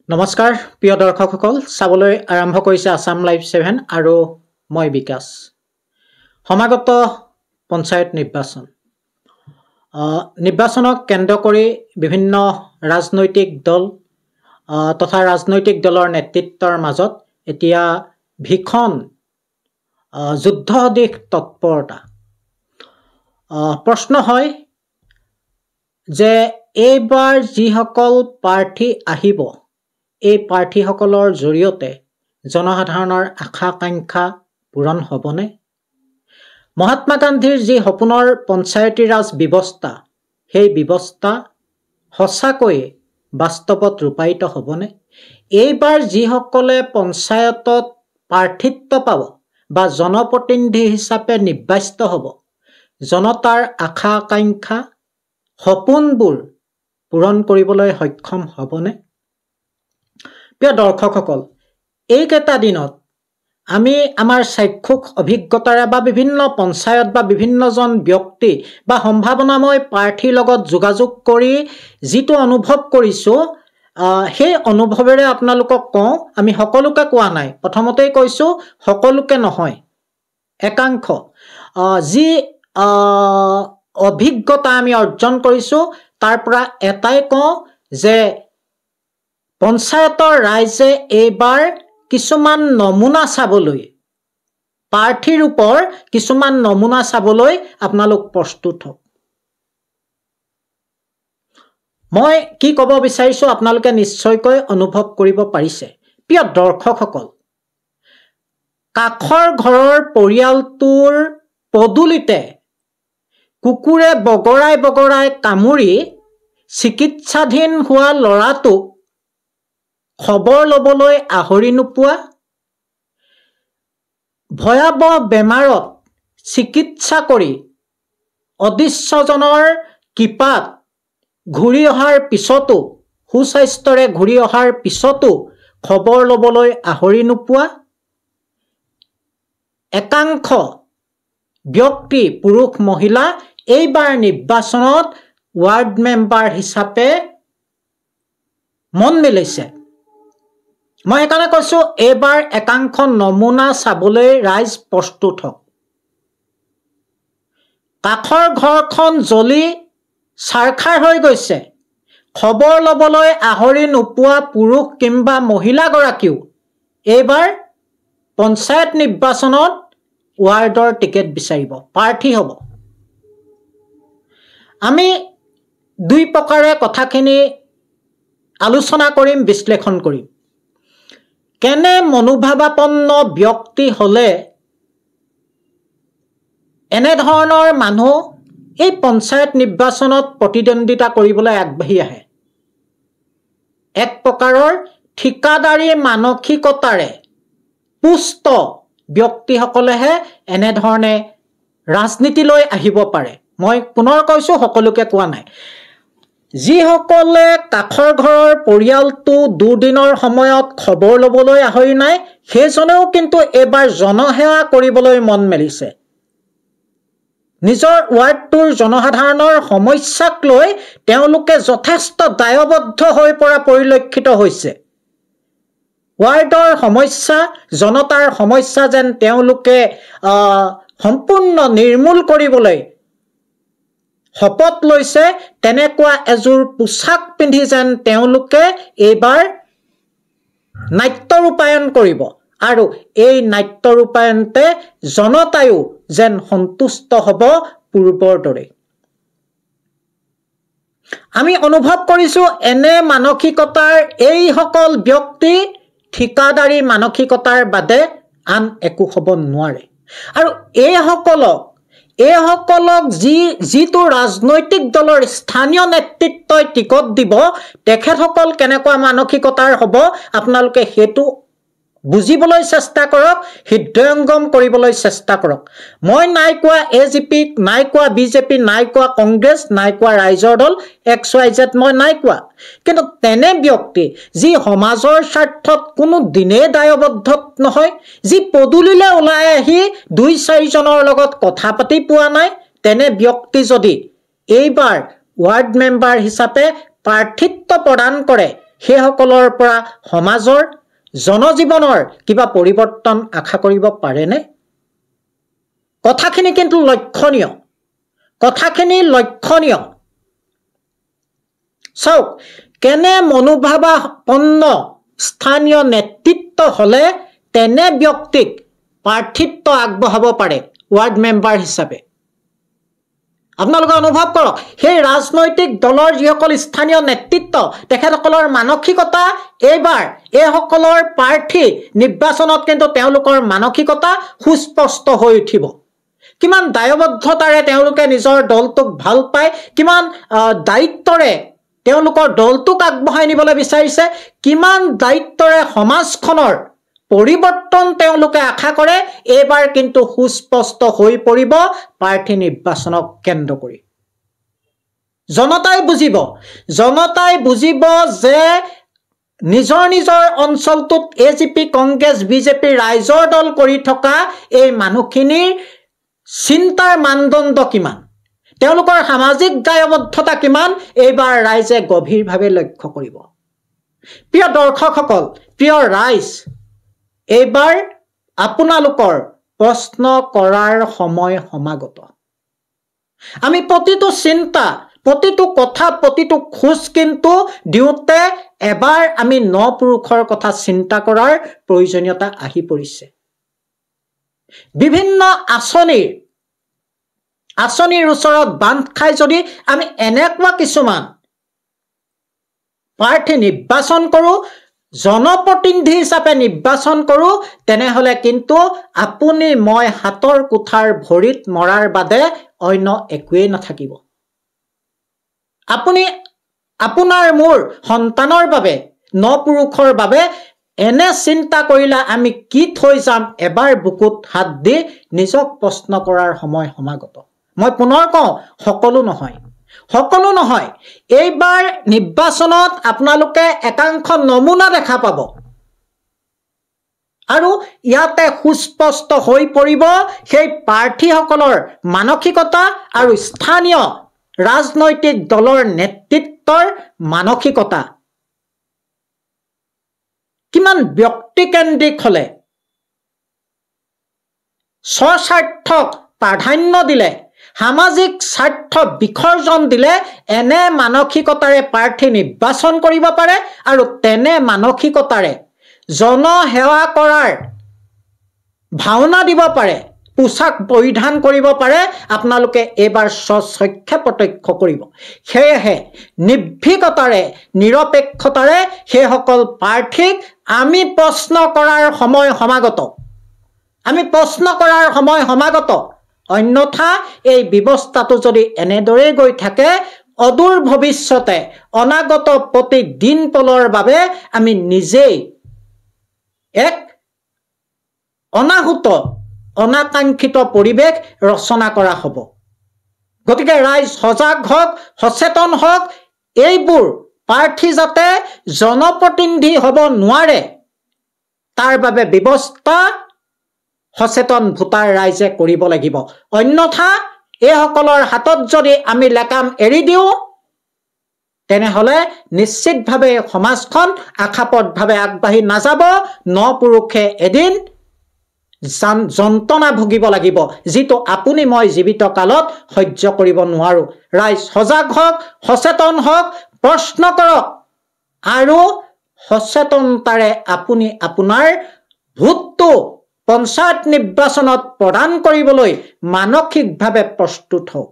নমস্কাৰ প্ৰিয় দৰ্শকসকল চাবলৈ আৰম্ভ কৰিছে আসাম লাইভ 7 আৰু মই বিকাশ। সমাগত পঞ্চায়ত নিৰ্বাচনক কেন্দ্ৰ কৰি বিভিন্ন ৰাজনৈতিক দল তথা ৰাজনৈতিক দলৰ নেতৃত্বৰ মাজত এতিয়া ভীষণ যুদ্ধ দিশ তৎপৰতা। প্ৰশ্ন হয় যে এইবাৰ যিসকল প্ৰাৰ্থী আহিব এই প্ৰাৰ্থীসকলৰ জৰিয়তে জনসাধাৰণৰ আশা আকাংক্ষা পূৰণ হ'বনে? মহাত্মা গান্ধীৰ যি সপোনৰ পঞ্চায়তী ৰাজ ব্যৱস্থা সেই ব্যৱস্থা সঁচাকৈয়ে বাস্তৱত ৰূপায়িত হ'বনে? এইবাৰ যিসকলে পঞ্চায়তত প্ৰাৰ্থিত্ব পাব বা জনপ্ৰতিনিধি হিচাপে নিৰ্বাচিত হ'ব জনতাৰ আশা আকাংক্ষা সপোনবোৰ পূৰণ কৰিবলৈ সক্ষম হ'বনে? প্ৰিয় দৰ্শকসকল, এইকেইটা দিনত আমি আমাৰ চাক্ষুষ অভিজ্ঞতাৰে বা বিভিন্ন পঞ্চায়ত বা বিভিন্নজন ব্যক্তি বা সম্ভাৱনাময় প্ৰাৰ্থীৰ লগত যোগাযোগ কৰি যিটো অনুভৱ কৰিছোঁ সেই অনুভৱেৰে আপোনালোকক কওঁ। আমি সকলোকে কোৱা নাই, প্ৰথমতেই কৈছোঁ সকলোকে নহয়, একাংশ যি অভিজ্ঞতা আমি অৰ্জন কৰিছোঁ তাৰ পৰা এটাই কওঁ যে পঞ্চায়তৰ ৰাইজে এইবাৰ কিছুমান নমুনা চাবলৈ, প্ৰাৰ্থীৰ ওপৰ কিছুমান নমুনা চাবলৈ আপোনালোক প্ৰস্তুত হওক। মই কি ক'ব বিচাৰিছোঁ আপোনালোকে নিশ্চয়কৈ অনুভৱ কৰিব পাৰিছে। প্ৰিয় দৰ্শকসকল, কাষৰ ঘৰৰ পৰিয়ালটোৰ পদূলিতে কুকুৰে বগৰাই বগৰাই কামুৰি চিকিৎসাধীন হোৱা ল'ৰাটোক খবৰ ল'বলৈ আহৰি নোপোৱা, ভয়াৱহ বেমাৰত চিকিৎসা কৰি অদৃশ্যজনৰ কৃপাত ঘূৰি অহাৰ পিছতো, সুস্বাস্থ্যৰে ঘূৰি অহাৰ পিছতো খবৰ ল'বলৈ আহৰি নোপোৱা একাংশ ব্যক্তি, পুৰুষ মহিলা এইবাৰ নিৰ্বাচনত ৱাৰ্ড মেম্বাৰ হিচাপে মন মেলিছে। মই সেইকাৰণে কৈছোঁ এইবাৰ একাংশ নমুনা চাবলৈ ৰাইজ প্ৰস্তুত হওক। কাষৰ ঘৰখন জ্বলি ছাৰখাৰ হৈ গৈছে, খবৰ ল'বলৈ আহৰি নোপোৱা পুৰুষ কিংবা মহিলাগৰাকীও এইবাৰ পঞ্চায়ত নিৰ্বাচনত ৱাৰ্ডৰ টিকেট বিচাৰিব, প্ৰাৰ্থী হ'ব। আমি দুই প্ৰকাৰে কথাখিনি আলোচনা কৰিম, বিশ্লেষণ কৰিম। কেনে মনোভাৱাপন্ন ব্যক্তি হ'লে এনেধৰণৰ মানুহ এই পঞ্চায়ত নিৰ্বাচনত প্ৰতিদ্বন্দ্বিতা কৰিবলৈ আগবাঢ়ি আহে? এক প্ৰকাৰৰ ঠিকাদাৰী মানসিকতাৰে পুষ্ট ব্যক্তিসকলেহে এনেধৰণে ৰাজনীতিলৈ আহিব পাৰে। মই পুনৰ কৈছোঁ, সকলোকে কোৱা নাই। যিসকলে কাষৰ ঘৰৰ পৰিয়ালটো দুদিনৰ সময়ত খবৰ ল'বলৈ আহৰি নাই সেইজনেও কিন্তু এইবাৰ জনসেৱা কৰিবলৈ মন মেলিছে। নিজৰ ৱাৰ্ডটোৰ জনসাধাৰণৰ সমস্যাক লৈ তেওঁলোকে যথেষ্ট দায়বদ্ধ হৈ পৰা পৰিলক্ষিত হৈছে। ৱাৰ্ডৰ সমস্যা, জনতাৰ সমস্যা যেন তেওঁলোকে সম্পূৰ্ণ নিৰ্মূল কৰিবলৈ শপত লৈছে, তেনেকুৱা এযোৰ পোছাক পিন্ধি যেন তেওঁলোকে এইবাৰ নাট্য ৰূপায়ণ কৰিব আৰু এই নাট্য ৰূপায়ণতে জনতায়ো যেন সন্তুষ্ট হ'ব পূৰ্বৰ দৰে। আমি অনুভৱ কৰিছোঁ এনে মানসিকতাৰ এইসকল ব্যক্তি ঠিকাদাৰী মানসিকতাৰ বাদে আন একো হ'ব নোৱাৰে। আৰু এইসকলক যিটো ৰাজনৈতিক দলৰ স্থানীয় নেতৃত্বই টিকট দিব তেখেতসকল কেনেকুৱা মানসিকতাৰ হ'ব আপোনালোকে সেইটো বুজিবলৈ চেষ্টা কৰক, হৃদয়ংগম কৰিবলৈ চেষ্টা কৰক। মই নাই কোৱা AGP, নাই কোৱা BJP, নাই কোৱা কংগ্ৰেছ, নাই কোৱা ৰাইজৰ দল XYZ, মই নাই কোৱা। কিন্তু তেনে ব্যক্তি যি সমাজৰ স্বাৰ্থত কোনো দিনেই দায়বদ্ধ নহয়, যি পদূলিলৈ ওলাই আহি 2-4জনৰ লগত কথা পাতি পোৱা নাই, তেনে ব্যক্তি যদি এইবাৰ ৱাৰ্ড মেম্বাৰ হিচাপে প্ৰাৰ্থিত্ব প্ৰদান কৰে সেইসকলৰ পৰা সমাজৰ জনজীৱনৰ কিবা পৰিৱৰ্তন আশা কৰিব পাৰেনে? কথাখিনি কিন্তু লক্ষণীয়, কথাখিনি লক্ষণীয়। চাওক, কেনে মনোভাৱাপন্ন স্থানীয় নেতৃত্ব হলে তেনে ব্যক্তিক প্ৰাৰ্থিত্ব আগবঢ়াব পাৰে ৱাৰ্ড মেম্বাৰ হিচাপে। আপোনালোকে অনুভৱ কৰক, সেই ৰাজনৈতিক দলৰ যিসকল স্থানীয় নেতৃত্ব, তেখেতসকলৰ মানসিকতা এইবাৰ এইসকলৰ প্ৰাৰ্থী নিৰ্বাচনত কিন্তু তেওঁলোকৰ মানসিকতা সুস্পষ্ট হৈ উঠিব। কিমান দায়বদ্ধতাৰে তেওঁলোকে নিজৰ দলটোক ভাল পায়, কিমান দায়িত্বৰে তেওঁলোকৰ দলটোক আগবঢ়াই নিবলৈ বিচাৰিছে, কিমান দায়িত্বৰে সমাজখনৰ পৰিৱৰ্তন তেওঁলোকে আশা কৰে, এইবাৰ কিন্তু সুস্পষ্ট হৈ পৰিব প্ৰাৰ্থী নিৰ্বাচনক কেন্দ্ৰ কৰি। জনতাই বুজিব যে নিজৰ নিজৰ অঞ্চলটোত AGP, কংগ্ৰেছ, BJP ৰাইজৰ দল কৰি থকা এই মানুহখিনিৰ চিন্তাৰ মানদণ্ড কিমান, তেওঁলোকৰ সামাজিক দায়বদ্ধতা কিমান, এইবাৰ ৰাইজে গভীৰভাৱে লক্ষ্য কৰিব। প্ৰিয় দৰ্শকসকল, প্ৰিয় ৰাইজ, এইবাৰ আপোনালোকৰ প্ৰশ্ন কৰাৰ সময় সমাগত। আমি প্ৰতিটো চিন্তা, প্ৰতিটো কথা, প্ৰতিটো খোজ কিন্তু দিওঁতে এবাৰ আমি ন পুৰুষৰ কথা চিন্তা কৰাৰ প্ৰয়োজনীয়তা আহি পৰিছে। বিভিন্ন আঁচনিৰ ওচৰত বান্ধ খাই যদি আমি এনেকুৱা কিছুমান প্ৰাৰ্থী নিৰ্বাচন কৰোঁ, জনপ্ৰতিনিধি হিচাপে নিৰ্বাচন কৰোঁ, তেনেহলে কিন্তু আপুনি মই হাতৰ কুঠাৰ ভৰিত মৰাৰ বাদে অন্য একোৱেই নাথাকিব। আপুনি আপোনাৰ মোৰ সন্তানৰ বাবে, ন পুৰুষৰ বাবে এনে চিন্তা কৰিলে আমি কি থৈ যাম, এবাৰ বুকুত হাত দি নিজক প্ৰশ্ন কৰাৰ সময় সমাগত। মই পুনৰ কওঁ, সকলো নহয়। এইবাৰ নিৰ্বাচনত আপোনালোকে একাংশ নমুনা দেখা পাব আৰু ইয়াতে সুস্পষ্ট হৈ পৰিব সেই প্ৰাৰ্থীসকলৰ মানসিকতা আৰু স্থানীয় ৰাজনৈতিক দলৰ নেতৃত্বৰ মানসিকতা কিমান ব্যক্তিকেন্দ্ৰিক হলে, স্বস্বাৰ্থক প্ৰাধান্য দিলে, সামাজিক স্বাৰ্থ বিসৰ্জন দিলে এনে মানসিকতাৰে প্ৰাৰ্থী নিৰ্বাচন কৰিব পাৰে আৰু তেনে মানসিকতাৰে জনসেৱা কৰাৰ ভাওনা দিব পাৰে, পোছাক পৰিধান কৰিব পাৰে, আপোনালোকে এইবাৰ স্বচক্ষে প্ৰত্যক্ষ কৰিব। সেয়েহে নিৰ্ভীকতাৰে, নিৰপেক্ষতাৰে সেইসকল প্ৰাৰ্থীক আমি প্ৰশ্ন কৰাৰ সময় সমাগত। অন্যথা এই ব্যৱস্থাটো যদি এনেদৰে গৈ থাকে, অদূৰ ভৱিষ্যতে অনাগত প্ৰতিদিন পলৰ বাবে আমি নিজেই এক অনাকাংক্ষিত পৰিৱেশ ৰচনা কৰা হ'ব। গতিকে ৰাইজ সজাগ হওক, সচেতন হওক, এইবোৰ প্ৰাৰ্থী যাতে জনপ্ৰতিনিধি হ'ব নোৱাৰে তাৰ বাবে ব্যৱস্থা সচেতন ভোটাৰ ৰাইজে কৰিব লাগিব। অন্যথা এইসকলৰ হাতত যদি আমি লেকাম এৰি দিওঁ, তেনেহলে নিশ্চিতভাৱে সমাজখন আশাপথভাৱে আগবাঢ়ি নাযাব। ন পুৰুষে এদিন যন্ত্ৰণা ভুগিব লাগিব, যিটো আপুনি মই জীৱিত কালত সহ্য কৰিব নোৱাৰো। ৰাইজ সজাগ হওক, সচেতন হওক, প্ৰশ্ন কৰক আৰু সচেতনতাৰে আপুনি আপোনাৰ ভোটটো পঞ্চায়ত নিৰ্বাচনত প্ৰদান কৰিবলৈ মানসিকভাৱে প্ৰস্তুত হওক।